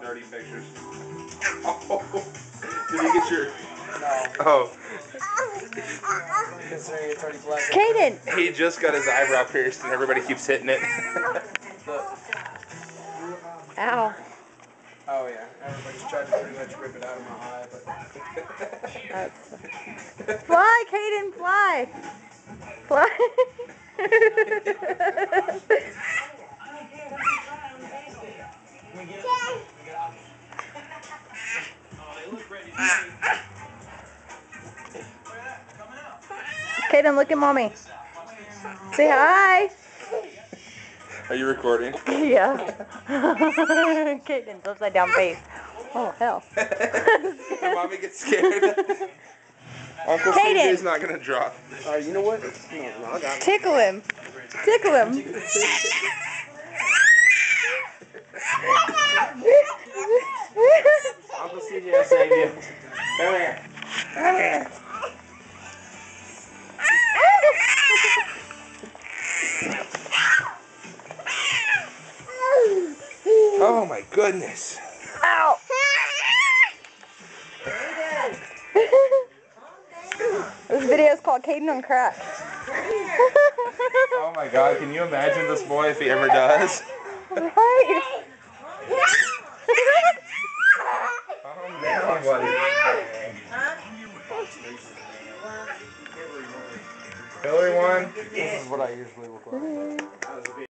dirty pictures. Oh, did you get your... No. Oh. Considering it's already black. Caden! He just got his eyebrow pierced and everybody keeps hitting it. Ow. Oh yeah, everybody's tried to pretty much rip it out of my eye, but... Fly, Caden, fly! Fly! Caden, look at mommy. Say hi. Are you recording? Yeah. Caden's upside down face. Oh, hell. Did mommy get scared? Uncle CJ's not going to drop. You know what? No, I got it. Tickle him. Tickle him. Uncle CJ will save you. Come here. Come here. Oh my goodness. Ow. This video is called Caden on Crack. Oh my god, can you imagine this boy if he ever does? Right. Calm down, buddy. Hillary won. This is what I usually look like.